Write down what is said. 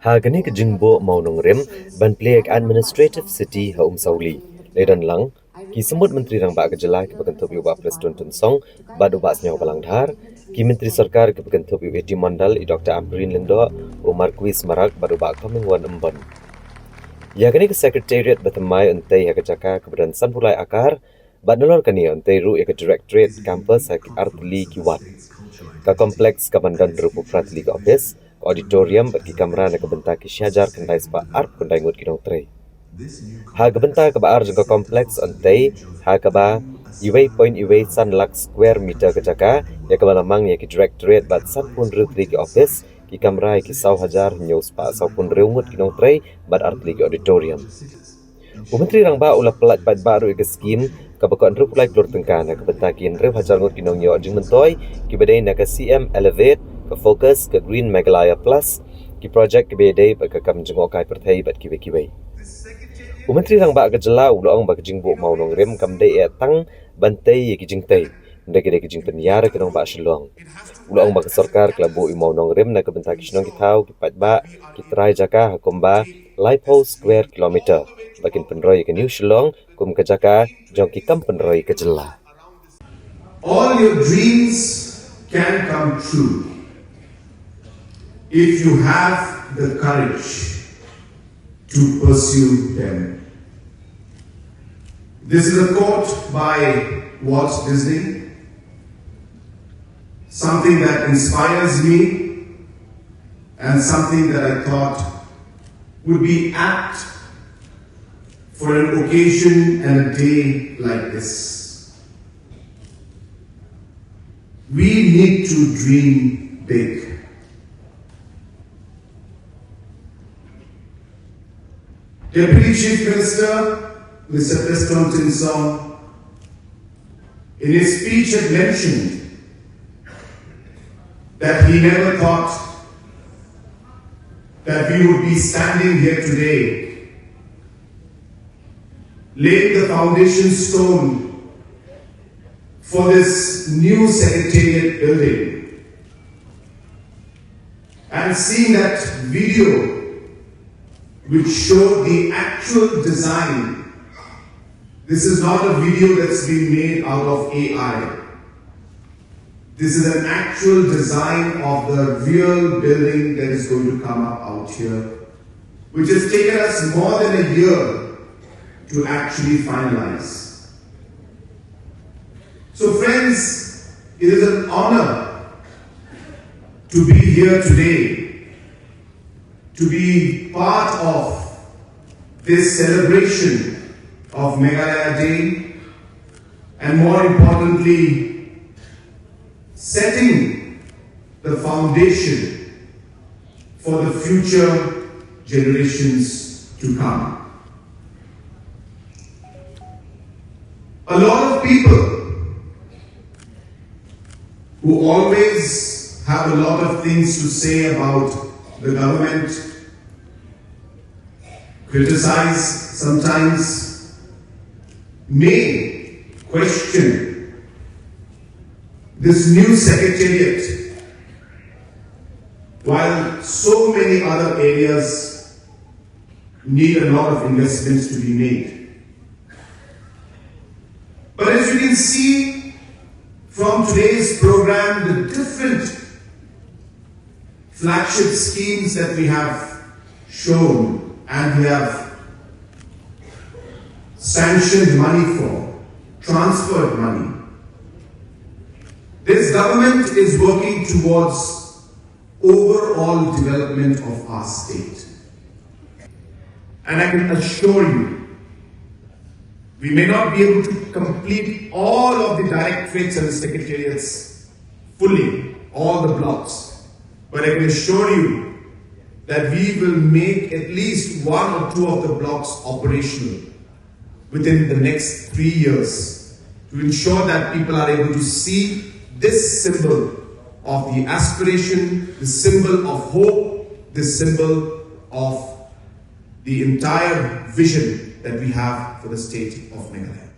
Hagani ke Jingbo Mawnongrim ban play administrative city ha Umsawli. Ledan lang ki semut menteri rang ba kejela ke bakantup yu ba Presiden Tun Song ba do ba snyau balang dhar ki menteri sarkar ke bakantup yu eti mandal i Dr. Amrin Lindo Umar Kuis Marak ba do ba Commonwealth Umban. Yagani ke Secretariat batamai untai ha kejaka kebadan sanpulai akar ba nolor kani untai ru ke Directorate Campus ha Artli Kiwat. Ka kompleks kabandan rupu Pratli ke office auditorium bagi kamera nak kebentar ki syajar kendai spa art kendai ngut kinong tre. Ha kebentar ke baar jengka kompleks antai ha ke ba iwei point iwei san lak square meter ke jaka ya ke balamang ya ki directorate bat san pun rutri ki office ki kamera ki sau hajar nyau spa sau pun reungut kinong tre bat art ki auditorium. Menteri rang ba ulah pelat bat baru ke skim ka bakon rup lai klur tengkan ka kebentar ki rew hajar ngut kinong nyo jing mentoi ki badai nak CM elevate ke fokus ke Green Meghalaya Plus ki projek ke bedai ba ke kam jengokai perthai bat kiwe-kiwe. Menteri rang ba ke jela ulong ba ke jingbo Mawnongrim kam dai tang bantai ki jingtai ndai ke jing penyar ke nong ba shilong. Ulong ba ke sarkar klabu i Mawnongrim nak ke bentar ki shnong ki thau ki pat ba ki trai jaka hakomba Lighthouse square kilometer bakin penroi ke New Shillong kum ke jaka jong ki kam penroi ke jela. All your dreams can come true if you have the courage to pursue them. This is a quote by Walt Disney, something that inspires me and something that I thought would be apt for an occasion and a day like this. We need to dream big. Deputy Chief Minister, Mr. Preston Tun Song, in his speech had mentioned that he never thought that we would be standing here today, laying the foundation stone for this new Secretariat building, and seeing that video which showed the actual design. This is not a video that's been made out of AI. This is an actual design of the real building that is going to come up out here, which has taken us more than a year to actually finalize. So friends, it is an honor to be here today, to be part of this celebration of Meghalaya Day, and more importantly, setting the foundation for the future generations to come. A lot of people who always have a lot of things to say about the government, criticize sometimes, may question this new secretariat, while so many other areas need a lot of investments to be made. But as you can see from today's program, the different flagship schemes that we have shown and we have sanctioned money for, transferred money. This government is working towards overall development of our state. And I can assure you, we may not be able to complete all of the directorates and the secretariats fully, all the blocks. But I can assure you that we will make at least one or two of the blocks operational within the next 3 years to ensure that people are able to see this symbol of the aspiration, the symbol of hope, the symbol of the entire vision that we have for the state of Meghalaya.